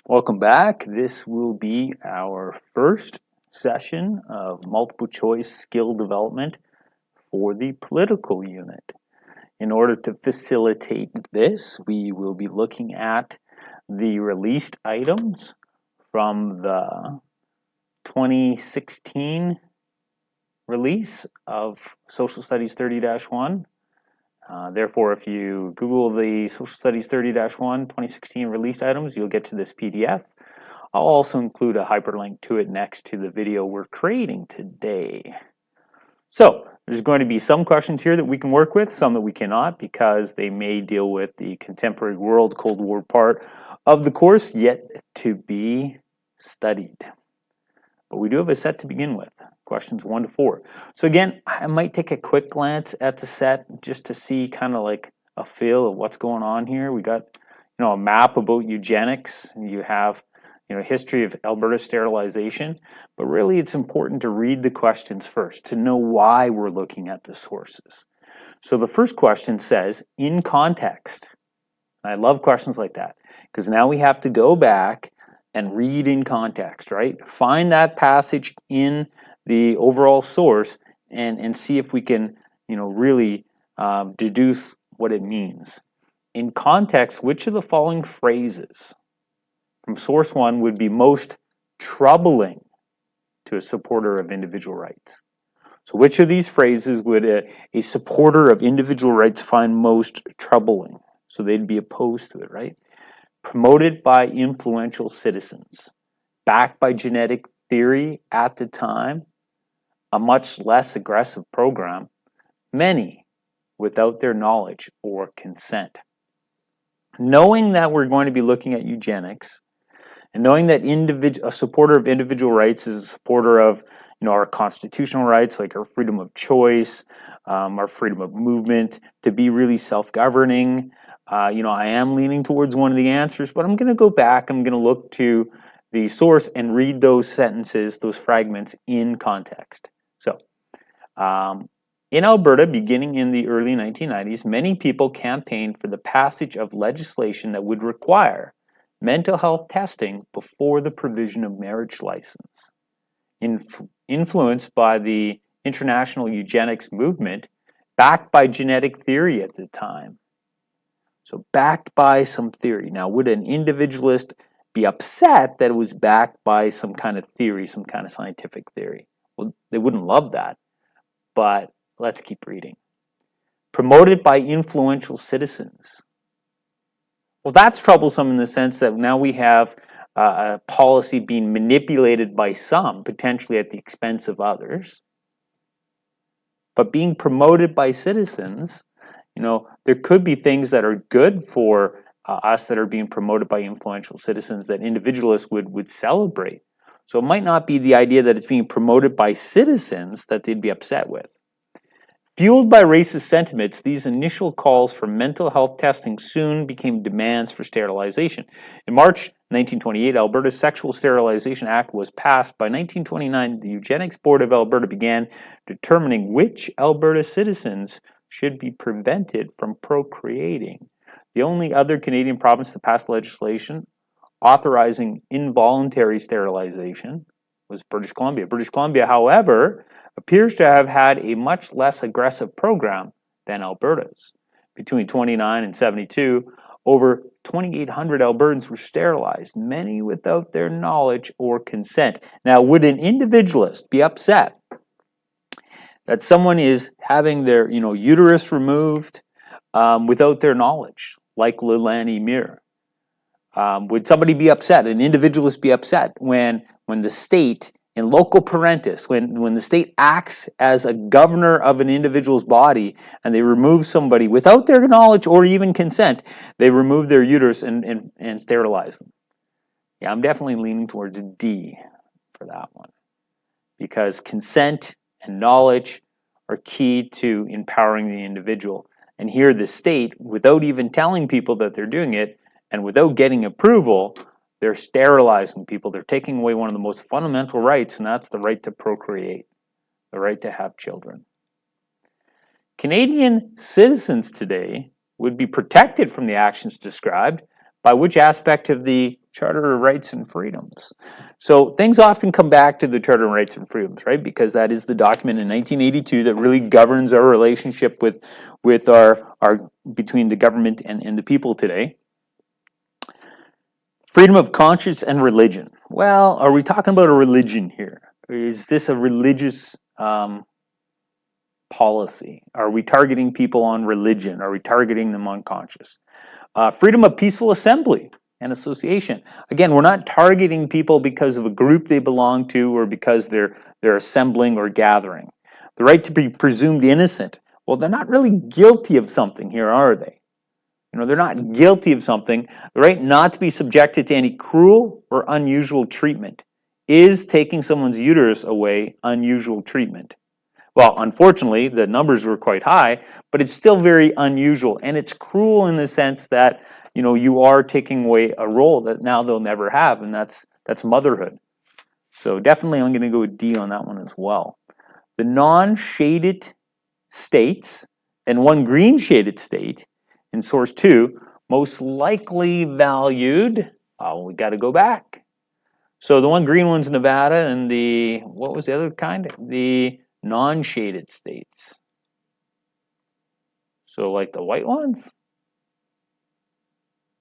Welcome back. This will be our first session of multiple choice skill development for the political unit. In order to facilitate this, we will be looking at the released items from the 2016 release of Social Studies 30-1. Therefore, if you Google the Social Studies 30-1 2016 released items, you'll get to this PDF. I'll also include a hyperlink to it next to the video we're creating today. So there's going to be some questions here that we can work with, some that we cannot, because they may deal with the contemporary world Cold War part of the course yet to be studied. But we do have a set to begin with, questions 1 to 4. So again, I might take a quick glance at the set just to see kind of like a feel of what's going on here. We got, a map about eugenics, and you have, history of Alberta sterilization, but really it's important to read the questions first to know why we're looking at the sources. So the first question says, in context. I love questions like that because now we have to go back and read in context, right? Find that passage in the overall source and see if we can, really deduce what it means. In context, which of the following phrases from source 1 would be most troubling to a supporter of individual rights? So which of these phrases would a supporter of individual rights find most troubling? So they'd be opposed to it, right? Promoted by influential citizens, backed by genetic theory at the time, a much less aggressive program, many without their knowledge or consent. Knowing that we're going to be looking at eugenics, and knowing that a supporter of individual rights is a supporter of our constitutional rights, like our freedom of choice, our freedom of movement, to be really self-governing. I am leaning towards one of the answers, but I'm going to go back. I'm going to look to the source and read those sentences, those fragments in context. So, in Alberta, beginning in the early 1990s, many people campaigned for the passage of legislation that would require mental health testing before the provision of marriage license. Influenced by the international eugenics movement, backed by genetic theory at the time. So backed by some theory. Now, would an individualist be upset that it was backed by some kind of theory, some kind of scientific theory? Well, they wouldn't love that, but let's keep reading. Promoted by influential citizens. Well, that's troublesome in the sense that now we have a policy being manipulated by some, potentially at the expense of others. But being promoted by citizens, there could be things that are good for us that are being promoted by influential citizens that individualists would celebrate. So it might not be the idea that it's being promoted by citizens that they'd be upset with. Fueled by racist sentiments, these initial calls for mental health testing soon became demands for sterilization. In March 1928, Alberta's Sexual Sterilization Act was passed. By 1929, the Eugenics Board of Alberta began determining which Alberta citizens should be prevented from procreating. The only other Canadian province to pass legislation authorizing involuntary sterilization was British Columbia. British Columbia, however, appears to have had a much less aggressive program than Alberta's. Between 29 and 72, over 2,800 Albertans were sterilized, many without their knowledge or consent. Now, would an individualist be upset that someone is having their uterus removed without their knowledge, like Lilani Mir? Would somebody be upset, an individualist be upset when the state in loco parentis, when the state acts as a governor of an individual's body and they remove somebody without their knowledge or even consent, they remove their uterus and sterilize them? Yeah, I'm definitely leaning towards D for that one, because consent and knowledge are key to empowering the individual. And here the state, without even telling people that they're doing it, and without getting approval, they're sterilizing people. They're taking away one of the most fundamental rights, and that's the right to procreate, the right to have children. Canadian citizens today would be protected from the actions described by which aspect of the Charter of Rights and Freedoms. So things often come back to the Charter of Rights and Freedoms, right? Because that is the document in 1982 that really governs our relationship with our between the government and the people today. Freedom of conscience and religion. Well, are we talking about a religion here? Is this a religious policy? Are we targeting people on religion? Are we targeting them on conscience? Freedom of peaceful assembly and association. Again, we're not targeting people because of a group they belong to or because they're assembling or gathering. The right to be presumed innocent. Well, they're not really guilty of something here, are they? You know, they're not guilty of something. The right not to be subjected to any cruel or unusual treatment. Is taking someone's uterus away unusual treatment? Well, unfortunately, the numbers were quite high, but it's still very unusual, and it's cruel in the sense that, you know, you are taking away a role that now they'll never have, and that's motherhood. So definitely I'm going to go with D on that one as well. The non-shaded states and one green shaded state in source 2 most likely valued, oh, we got to go back. So the one green one's Nevada, and the, what was the other kind? The non-shaded states. So like the white ones?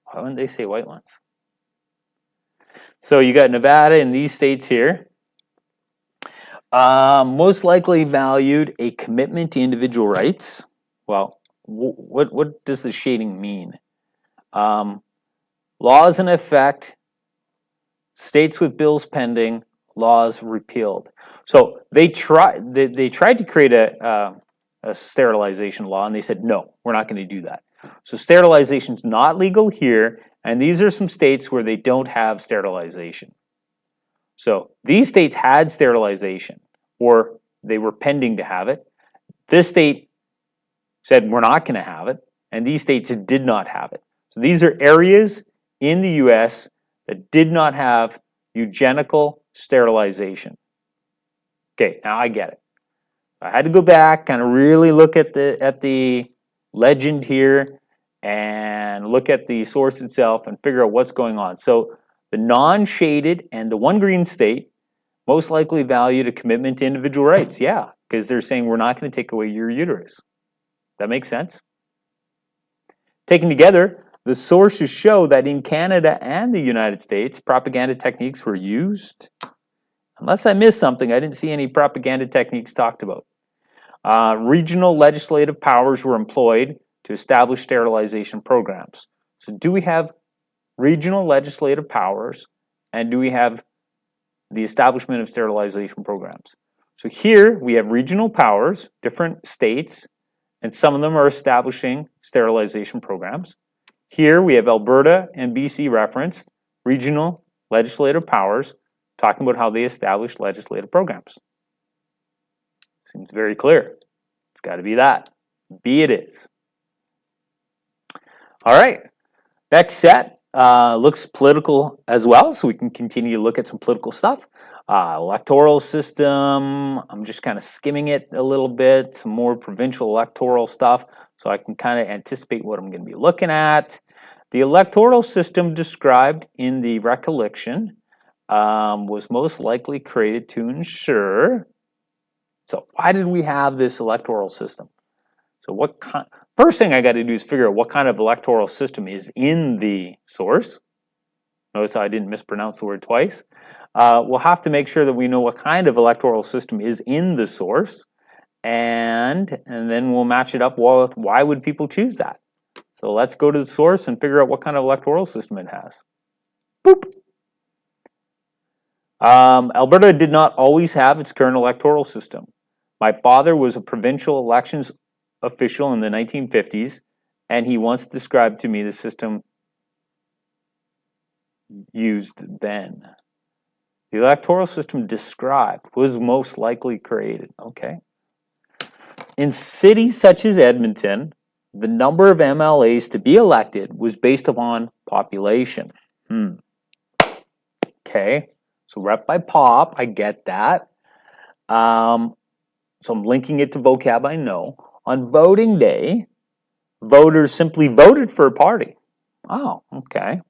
Why wouldn't they say white ones? So you got Nevada and these states here. Most likely valued a commitment to individual rights. Well, what does the shading mean? Laws in effect, states with bills pending, laws repealed. So they tried to create a sterilization law, and they said, no, we're not going to do that. So sterilization is not legal here, and these are some states where they don't have sterilization. So these states had sterilization, or they were pending to have it. This state said, we're not going to have it, and these states did not have it. So these are areas in the US that did not have eugenical sterilization. Okay, now I get it. I had to go back, kind of really look at the legend here and look at the source itself and figure out what's going on. So the non-shaded and the one green state most likely valued a commitment to individual rights. Yeah, because they're saying we're not going to take away your uterus. That makes sense. Taken together, the sources show that in Canada and the United States, propaganda techniques were used. Unless I missed something, I didn't see any propaganda techniques talked about. Regional legislative powers were employed to establish sterilization programs. So do we have regional legislative powers, and do we have the establishment of sterilization programs? So here we have regional powers, different states, and some of them are establishing sterilization programs. Here we have Alberta and BC referenced, regional legislative powers, talking about how they establish legislative programs. Seems very clear. It's got to be that. B it is. All right, next set looks political as well, so we can continue to look at some political stuff. Electoral system, I'm just kind of skimming it a little bit, some more provincial electoral stuff, so I can kind of anticipate what I'm going to be looking at. The electoral system described in the recollection was most likely created to ensure. So why did we have this electoral system? So what kind? First thing I got to do is figure out what kind of electoral system is in the source. Notice how I didn't mispronounce the word twice. We'll have to make sure that we know what kind of electoral system is in the source, and then we'll match it up with why would people choose that. So let's go to the source and figure out what kind of electoral system it has. Boop. Alberta did not always have its current electoral system. My father was a provincial elections official in the 1950s, and he once described to me the system used then. The electoral system described was most likely created. Okay. In cities such as Edmonton, the number of MLAs to be elected was based upon population. Okay, so rep by pop, I get that. So I'm linking it to vocab I know. On voting day, voters simply voted for a party. Oh, okay.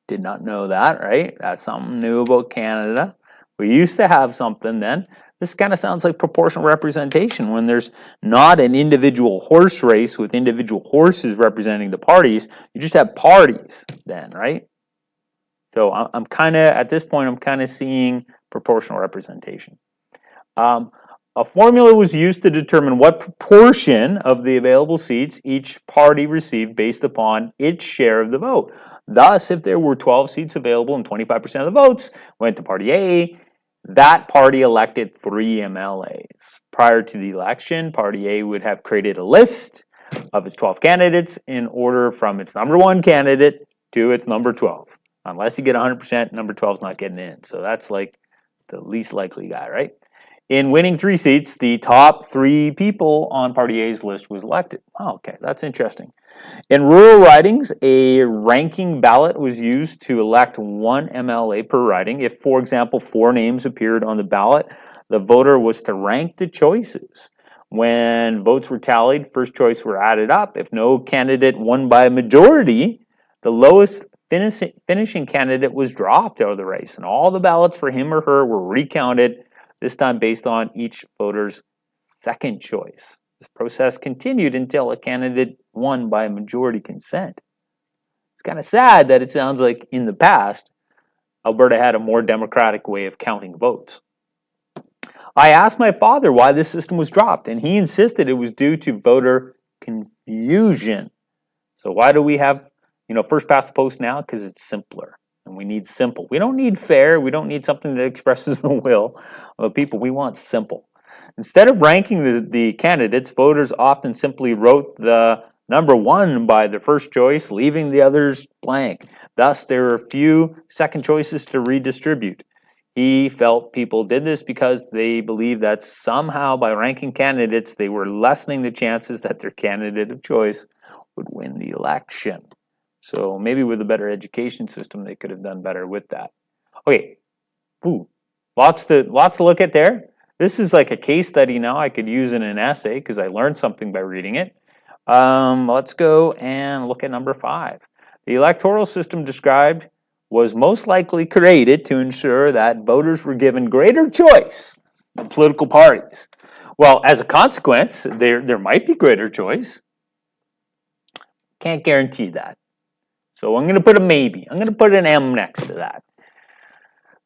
Did not know that, right? That's something new about Canada. We used to have something then. This kind of sounds like proportional representation when there's not an individual horse race with individual horses representing the parties. You just have parties then, right? So I'm kind of, at this point, I'm kind of seeing proportional representation. Um, a formula was used to determine what proportion of the available seats each party received based upon its share of the vote. Thus, if there were 12 seats available and 25% of the votes went to Party A, that party elected 3 MLAs. Prior to the election, Party A would have created a list of its 12 candidates in order from its number 1 candidate to its number 12. Unless you get 100%, number 12 is not getting in. So that's like the least likely guy, right? In winning 3 seats, the top 3 people on Party A's list was elected. Oh, okay, that's interesting. In rural ridings, a ranking ballot was used to elect 1 MLA per riding. If, for example, 4 names appeared on the ballot, the voter was to rank the choices. When votes were tallied, first choice were added up. If no candidate won by a majority, the lowest finishing candidate was dropped out of the race, and all the ballots for him or her were recounted, this time based on each voter's second choice. This process continued until a candidate won by a majority consent. It's kind of sad that it sounds like in the past, Alberta had a more democratic way of counting votes. I asked my father why this system was dropped, and he insisted it was due to voter confusion. So why do we have, first past the post now? Because it's simpler. And we need simple. We don't need fair. We don't need something that expresses the will of people. We want simple. Instead of ranking the candidates, voters often simply wrote the number 1 by their first choice, leaving the others blank. Thus, there were few second choices to redistribute. He felt people did this because they believed that somehow by ranking candidates, they were lessening the chances that their candidate of choice would win the election. So maybe with a better education system, they could have done better with that. Okay, lots to look at there. This is like a case study now I could use in an essay because I learned something by reading it. Let's go and look at number 5. The electoral system described was most likely created to ensure that voters were given greater choice of political parties. Well, as a consequence, there might be greater choice. Can't guarantee that. So I'm going to put a maybe. I'm going to put an M next to that.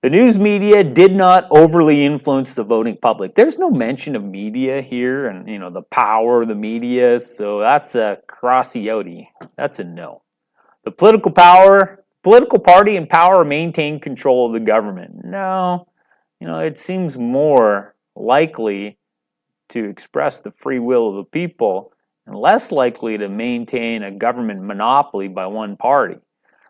The news media did not overly influence the voting public. There's no mention of media here and, the power of the media, so that's a crossy-outy. That's a no. The political party in power maintained control of the government. No, it seems more likely to express the free will of the people and less likely to maintain a government monopoly by one party.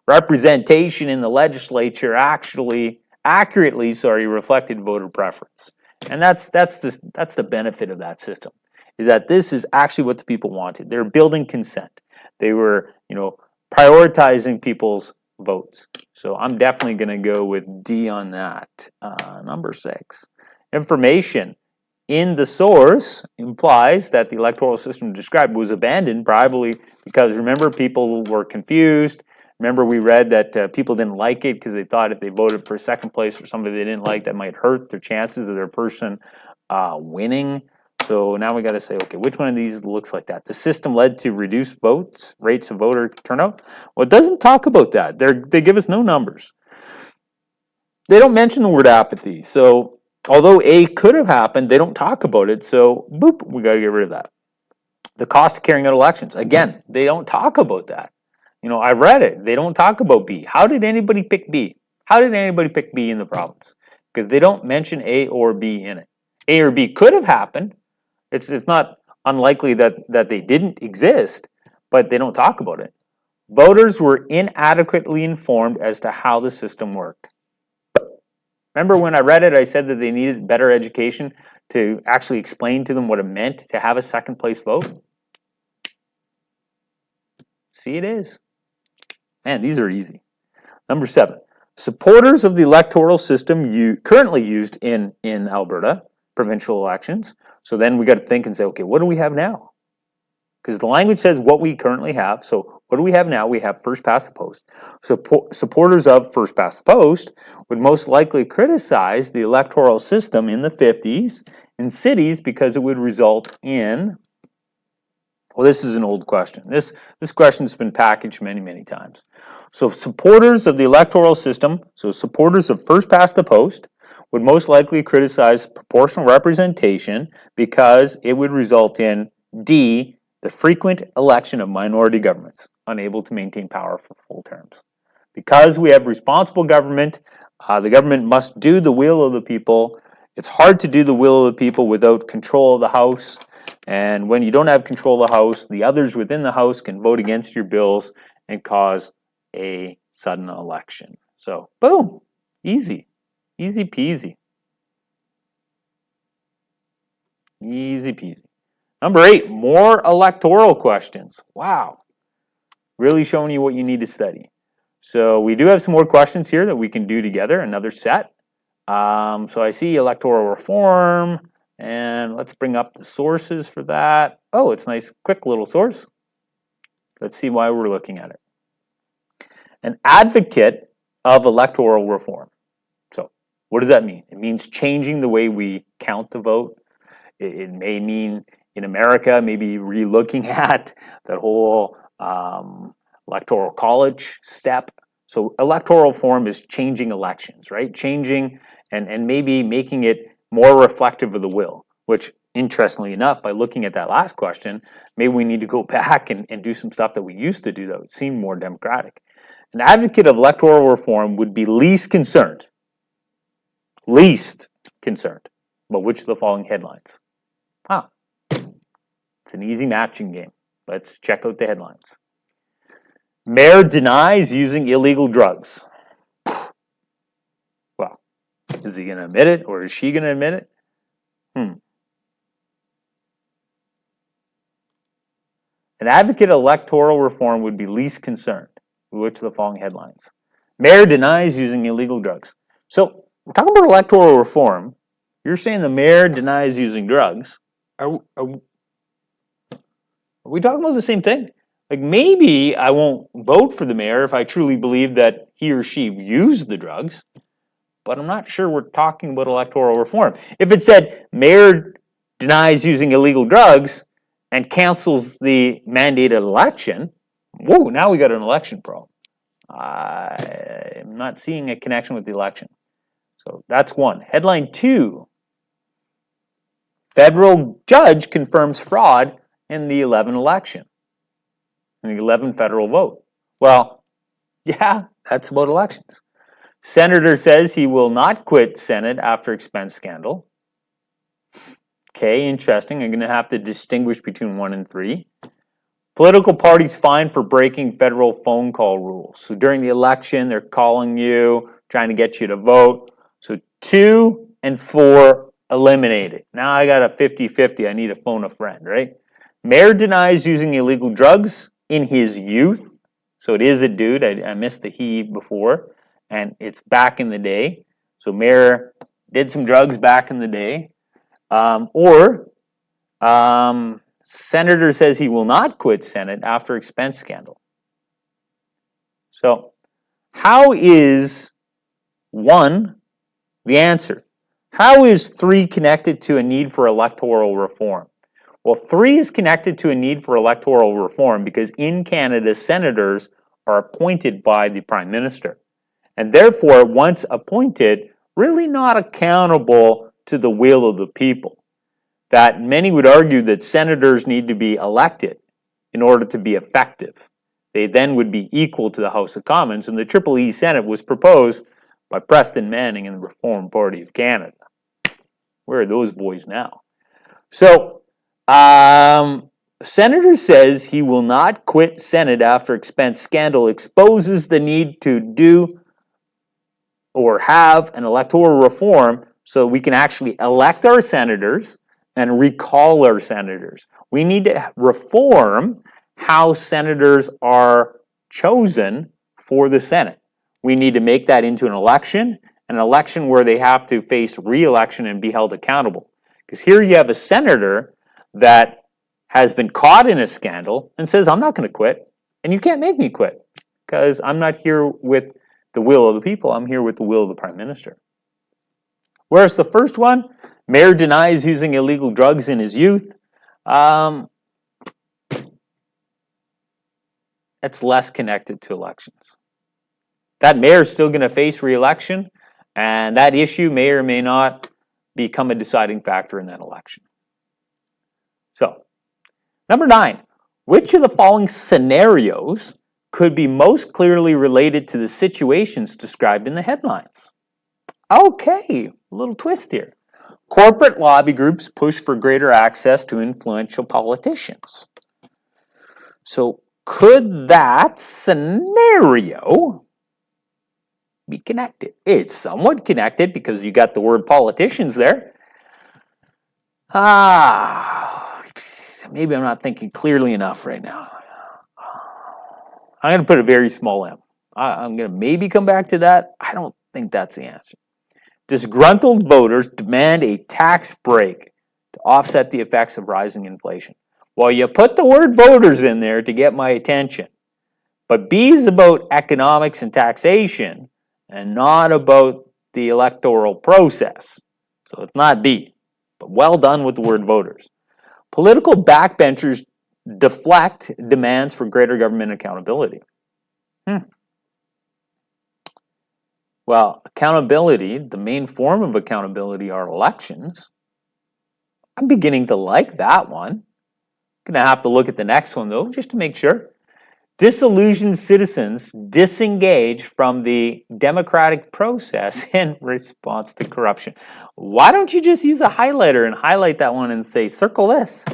Representation in the legislature accurately reflected voter preference. And that's the benefit of that system, is that this is actually what the people wanted. They're building consent. They were, prioritizing people's votes. So I'm definitely going to go with D on that. Number 6. Information in the source implies that the electoral system described was abandoned probably because, remember, people were confused. Remember, we read that people didn't like it because they thought if they voted for second place for somebody they didn't like, that might hurt their chances of their person winning. So now we got to say, okay, which one of these looks like that? The system led to reduced rates of voter turnout. Well, it doesn't talk about that. They give us no numbers. They don't mention the word apathy. So although A could have happened, they don't talk about it. So boop, we got to get rid of that. The cost of carrying out elections. Again, they don't talk about that. I read it. They don't talk about B. How did anybody pick B? How did anybody pick B in the province? Because they don't mention A or B in it. A or B could have happened. It's not unlikely that they didn't exist, but they don't talk about it. Voters were inadequately informed as to how the system worked. Remember when I read it, I said that they needed better education to actually explain to them what it meant to have a second place vote? See, it is. Man, these are easy. Number 7. Supporters of the electoral system currently used in Alberta provincial elections. So then we got to think and say, okay, what do we have now? Because the language says what we currently have. So what do we have now? We have first past the post. Supporters of first past the post would most likely criticize the electoral system in the 50s in cities because it would result in, well, this is an old question. This question's been packaged many, many times. So supporters of the electoral system, so supporters of first past the post, would most likely criticize proportional representation because it would result in D, the frequent election of minority governments, unable to maintain power for full terms. Because we have responsible government, the government must do the will of the people. It's hard to do the will of the people without control of the House. And when you don't have control of the House, the others within the House can vote against your bills and cause a sudden election. So, boom, easy, easy peasy. Easy peasy. Number 8, more electoral questions. Wow, really showing you what you need to study. So we do have some more questions here that we can do together, another set. So I see electoral reform, and let's bring up the sources for that. Oh, it's a nice, quick little source. Let's see why we're looking at it. An advocate of electoral reform. So what does that mean? It means changing the way we count the vote. It may mean in America, maybe re-looking at that whole electoral college step. So electoral reform is changing elections, right? Changing and maybe making it more reflective of the will, which interestingly enough, by looking at that last question, maybe we need to go back and do some stuff that we used to do that would seem more democratic. An advocate of electoral reform would be least concerned about which of the following headlines. Ah, it's an easy matching game. Let's check out the headlines. Mayor denies using illegal drugs. Well, is he going to admit it or is she going to admit it? An advocate of electoral reform would be least concerned with which of the following headlines. Mayor denies using illegal drugs. So we're talking about electoral reform. You're saying the mayor denies using drugs. Are we talking about the same thing? Like maybe I won't vote for the mayor if I truly believe that he or she used the drugs, but I'm not sure we're talking about electoral reform. If it said mayor denies using illegal drugs and cancels the mandated election, whoa, now we got an election problem. I'm not seeing a connection with the election. So that's one. Headline 2, federal judge confirms fraud in the 11 election, in the 11 federal vote. Well, yeah, that's about elections. Senator says he will not quit Senate after expense scandal. Okay, interesting. I'm going to have to distinguish between 1 and 3. Political parties fined for breaking federal phone call rules. So during the election, they're calling you, trying to get you to vote. So 2 and 4 eliminated. Now I got a 50-50. I need to phone a friend, right? Mayor denies using illegal drugs in his youth. So it is a dude. I missed the he before. And it's back in the day. So mayor did some drugs back in the day. Senator says he will not quit Senate after expense scandal. So how is 1 the answer? How is 3 connected to a need for electoral reform? Well, 3 is connected to a need for electoral reform because in Canada, senators are appointed by the Prime Minister. And therefore, once appointed, really not accountable to the will of the people. That many would argue that senators need to be elected in order to be effective. They then would be equal to the House of Commons, and the Triple E Senate was proposed by Preston Manning and the Reform Party of Canada. Where are those boys now? So, Senator says he will not quit Senate after expense scandal exposes the need to do or have an electoral reform so we can actually elect our senators and recall our senators. We need to reform how senators are chosen for the Senate. We need to make that into an election where they have to face re-election and be held accountable. Because here you have a senator that has been caught in a scandal and says, I'm not going to quit. And you can't make me quit, because I'm not here with the will of the people. I'm here with the will of the Prime Minister. Whereas the first one, mayor denies using illegal drugs in his youth, that's less connected to elections. That mayor is still going to face re-election, and that issue may or may not become a deciding factor in that election. So, number 9, which of the following scenarios could be most clearly related to the situations described in the headlines? Okay, a little twist here. Corporate lobby groups push for greater access to influential politicians. So, could that scenario be connected? It's somewhat connected because you got the word politicians there. Maybe I'm not thinking clearly enough right now. I'm going to put a very small M. I'm going to maybe come back to that. I don't think that's the answer. Disgruntled voters demand a tax break to offset the effects of rising inflation. Well, you put the word voters in there to get my attention. But B is about economics and taxation and not about the electoral process. So it's not B. But well done with the word voters. Political backbenchers deflect demands for greater government accountability. Well, accountability, the main form of accountability are elections. I'm beginning to like that one. Gonna have to look at the next one though, just to make sure. Disillusioned citizens disengage from the democratic process in response to corruption. Why don't you just use a highlighter and highlight that one and say, circle this?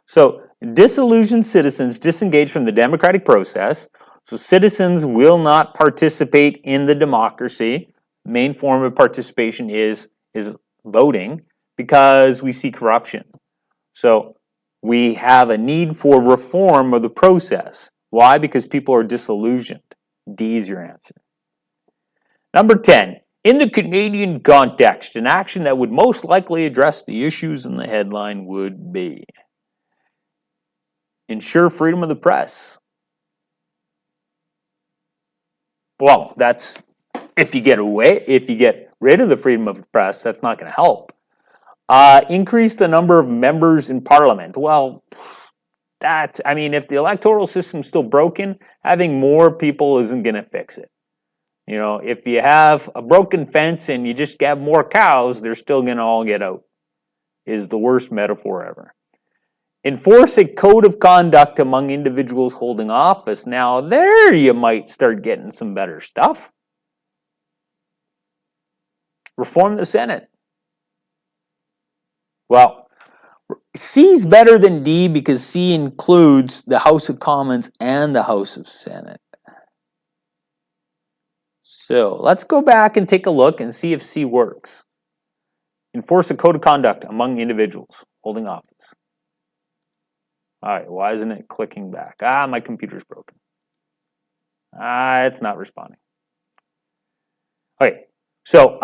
So, disillusioned citizens disengage from the democratic process. So, citizens will not participate in the democracy. Main form of participation is voting because we see corruption. So, we have a need for reform of the process. Why? Because people are disillusioned. D is your answer. Number 10, in the Canadian context, an action that would most likely address the issues in the headline would be ensure freedom of the press. Well, that's if you get rid of the freedom of the press, that's not going to help. Increase the number of members in Parliament. Well, if the electoral system's still broken, having more people isn't going to fix it. You know, if you have a broken fence and you just have more cows, they're still going to all get out. Is the worst metaphor ever. Enforce a code of conduct among individuals holding office. Now, there you might start getting some better stuff. Reform the Senate. Well, C's better than D because C includes the House of Commons and the House of Senate. So let's go back and take a look and see if C works. Enforce a code of conduct among individuals holding office. All right, why isn't it clicking back? My computer's broken. It's not responding. Okay, so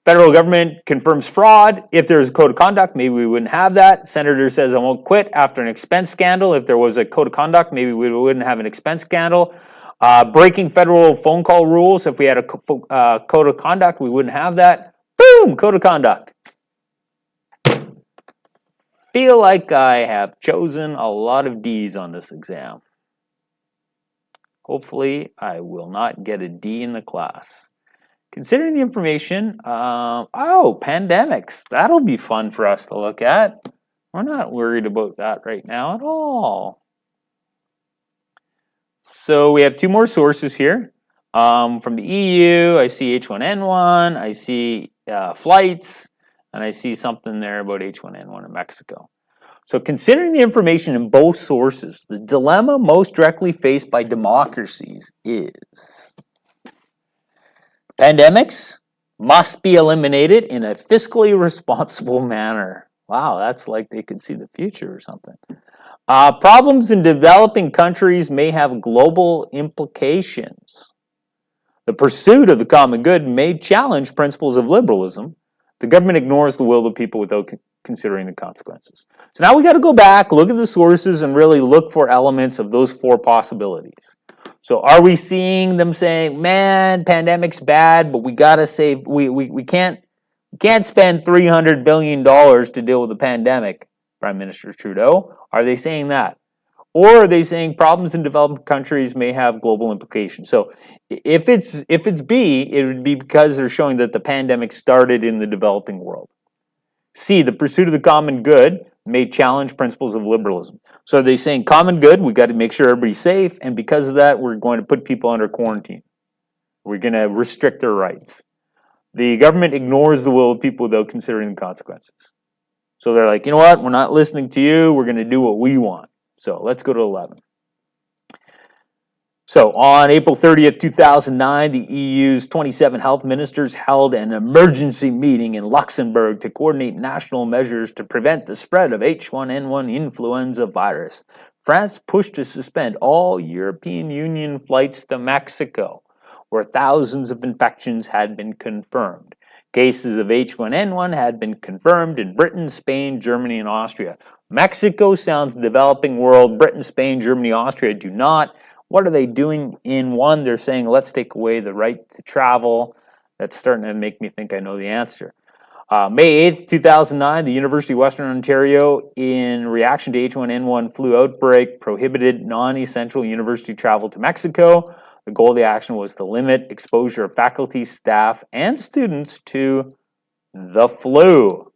federal government confirms fraud. If there's a code of conduct, maybe we wouldn't have that. Senator says I won't quit after an expense scandal. If there was a code of conduct, maybe we wouldn't have an expense scandal. Breaking federal phone call rules. If we had a code of conduct, we wouldn't have that. Boom, code of conduct. Feel like I have chosen a lot of D's on this exam. Hopefully, I will not get a D in the class. Considering the information, pandemics. That'll be fun for us to look at. We're not worried about that right now at all. So we have two more sources here. From the EU, I see H1N1, I see flights, and I see something there about H1N1 in Mexico. So considering the information in both sources, the dilemma most directly faced by democracies is pandemics must be eliminated in a fiscally responsible manner. Wow, that's like they could see the future or something. Problems in developing countries may have global implications. The pursuit of the common good may challenge principles of liberalism. The government ignores the will of the people without considering the consequences. So now we got to go back, look at the sources, and really look for elements of those four possibilities. So are we seeing them saying, man, pandemic's bad, but we got to save, we can't spend $300 billion to deal with the pandemic, Prime Minister Trudeau? Are they saying that? Or are they saying problems in developed countries may have global implications? So if it's B, it would be because they're showing that the pandemic started in the developing world. C, the pursuit of the common good may challenge principles of liberalism. So are they saying common good, we got to make sure everybody's safe, and because of that, we're going to put people under quarantine. We're going to restrict their rights. The government ignores the will of people without considering the consequences. So they're like, you know what, we're not listening to you, we're going to do what we want. So let's go to 11. So on April 30th, 2009, the EU's 27 health ministers held an emergency meeting in Luxembourg to coordinate national measures to prevent the spread of H1N1 influenza virus. France pushed to suspend all European Union flights to Mexico, where thousands of infections had been confirmed. Cases of H1N1 had been confirmed in Britain, Spain, Germany, and Austria. Mexico sounds developing world. Britain, Spain, Germany, Austria do not. What are they doing in one? They're saying, let's take away the right to travel. That's starting to make me think I know the answer. May 8th, 2009, the University of Western Ontario, in reaction to H1N1 flu outbreak, prohibited non-essential university travel to Mexico. The goal of the action was to limit exposure of faculty, staff, and students to the flu.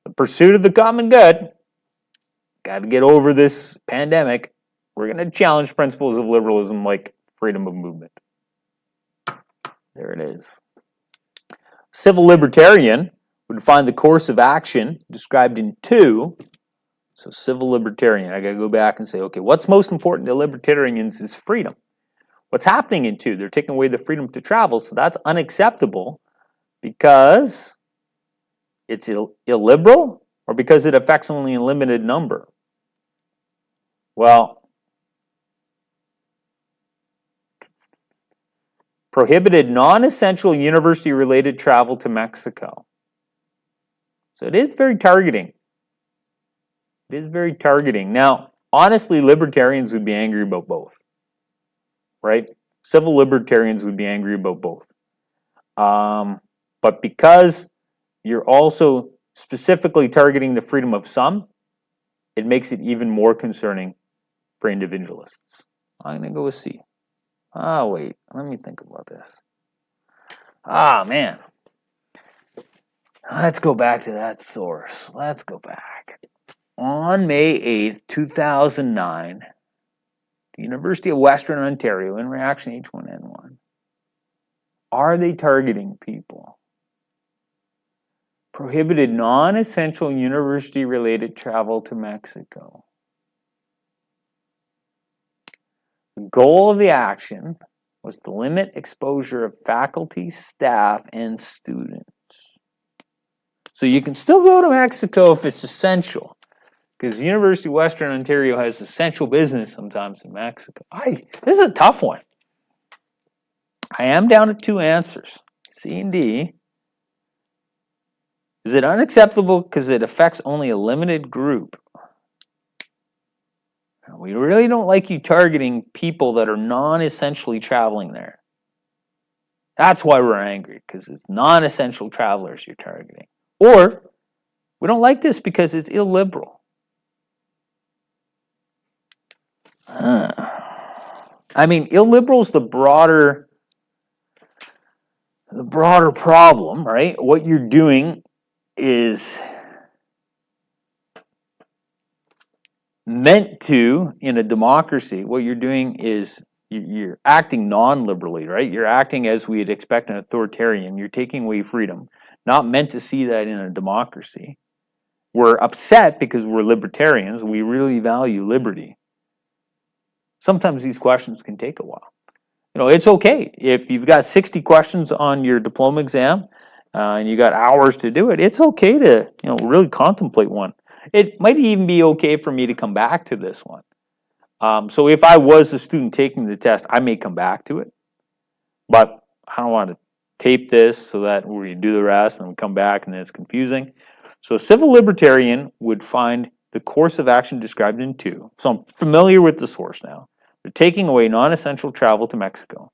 The pursuit of the common good. Got to get over this pandemic. We're going to challenge principles of liberalism like freedom of movement. There it is. Civil libertarian would find the course of action described in 2. So civil libertarian, I got to go back and say, okay, what's most important to libertarians is freedom. What's happening in 2? They're taking away the freedom to travel, so that's unacceptable because it's illiberal or because it affects only a limited number. Well, prohibited non-essential university-related travel to Mexico. So it is very targeting. It is very targeting. Now, honestly, libertarians would be angry about both, right? Civil libertarians would be angry about both. But because you're also specifically targeting the freedom of some, it makes it even more concerning for individualists. I'm going to go with C. Wait, let me think about this. Man. Let's go back to that source. Let's go back. On May 8th, 2009, the University of Western Ontario, in reaction to H1N1, are they targeting people? Prohibited non-essential university-related travel to Mexico. The goal of the action was to limit exposure of faculty, staff, and students. So you can still go to Mexico if it's essential, because the University of Western Ontario has essential business sometimes in Mexico. This is a tough one. I am down to 2 answers, C and D. Is it unacceptable because it affects only a limited group? We really don't like you targeting people that are non-essentially traveling there. That's why we're angry, because it's non-essential travelers you're targeting. Or, we don't like this because it's illiberal. I mean, illiberal is the broader problem, right? What you're doing is meant to, in a democracy, what you're doing is you're acting non-liberally, right? You're acting as we'd expect an authoritarian. You're taking away freedom. Not meant to see that in a democracy. We're upset because we're libertarians. We really value liberty. Sometimes these questions can take a while. You know, it's okay. If you've got 60 questions on your diploma exam and you got hours to do it, it's okay to, really contemplate one. It might even be okay for me to come back to this one. So if I was a student taking the test, I may come back to it. But I don't want to tape this so that we do the rest and we come back and then it's confusing. So a civil libertarian would find the course of action described in 2. So I'm familiar with the source now. They're taking away non-essential travel to Mexico.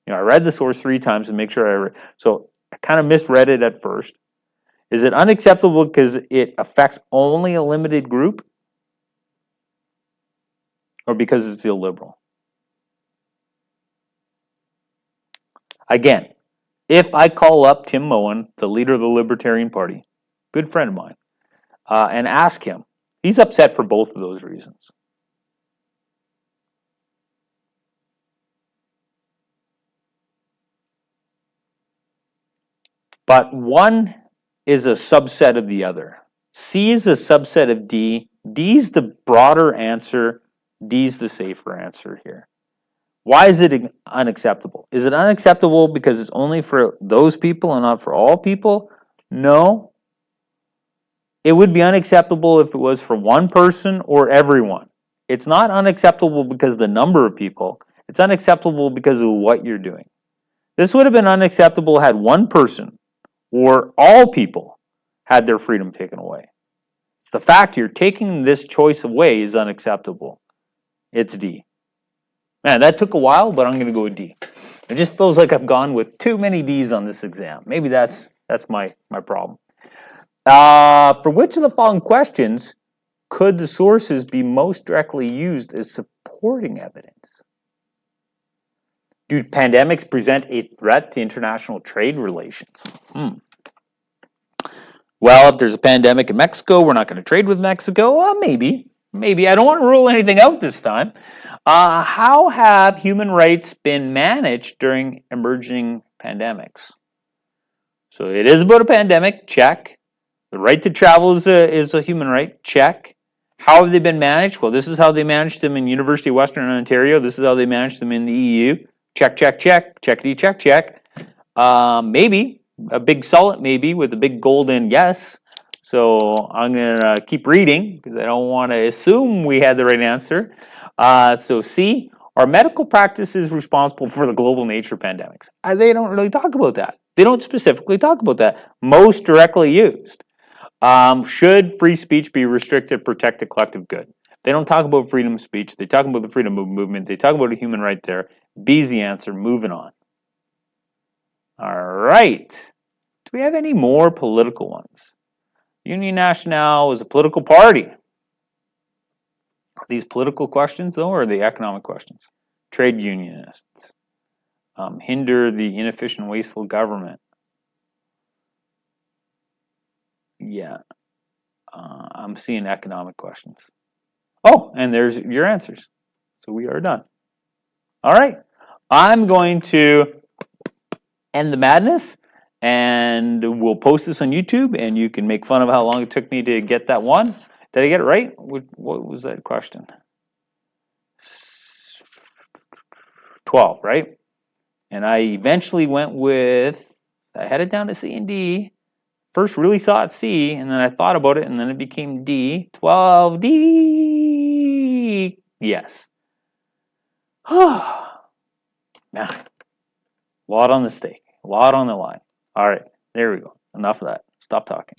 I read the source 3 times to make sure I read. So I kind of misread it at first. Is it unacceptable because it affects only a limited group? Or because it's illiberal? Again, if I call up Tim Moen, the leader of the Libertarian Party, good friend of mine, and ask him, he's upset for both of those reasons. But one is a subset of the other. C is a subset of D. D's the broader answer. D's the safer answer here. Why is it unacceptable? Is it unacceptable because it's only for those people and not for all people? No. It would be unacceptable if it was for one person or everyone. It's not unacceptable because of the number of people. It's unacceptable because of what you're doing. This would have been unacceptable had one person or all people had their freedom taken away. It's the fact you're taking this choice away is unacceptable. It's D. Man, that took a while, but I'm going to go with D. It just feels like I've gone with too many D's on this exam. Maybe that's my problem. For which of the following questions could the sources be most directly used as supporting evidence? Do pandemics present a threat to international trade relations? Well, if there's a pandemic in Mexico, we're not going to trade with Mexico? Well, maybe. Maybe. I don't want to rule anything out this time. How have human rights been managed during emerging pandemics? So it is about a pandemic, check. The right to travel is a human right, check. How have they been managed? Well, this is how they managed them in University of Western Ontario. This is how they managed them in the EU. Check, check, check, checkity, check, check. Maybe a big solid maybe with a big golden yes. So I'm gonna keep reading because I don't want to assume we had the right answer. So C, are medical practices responsible for the global nature of pandemics? They don't really talk about that. They don't specifically talk about that. Most directly used. Should free speech be restricted to protect the collective good? They don't talk about freedom of speech. They talk about the freedom of movement. They talk about a human right there. B's the answer. Moving on. All right. Do we have any more political ones? Union Nationale is a political party. Are these political questions, though, or are they economic questions? Trade unionists. Hinder the inefficient, wasteful government. Yeah. I'm seeing economic questions. Oh, and there's your answers. So we are done. All right. I'm going to end the madness, and we'll post this on YouTube, and you can make fun of how long it took me to get that one. Did I get it right? What was that question? 12, right? And I eventually went with, I had it down to C and D. First really thought C, and then I thought about it, and then it became D. 12, D. Yes. Man, a lot on the stake, a lot on the line. All right, there we go. Enough of that. Stop talking.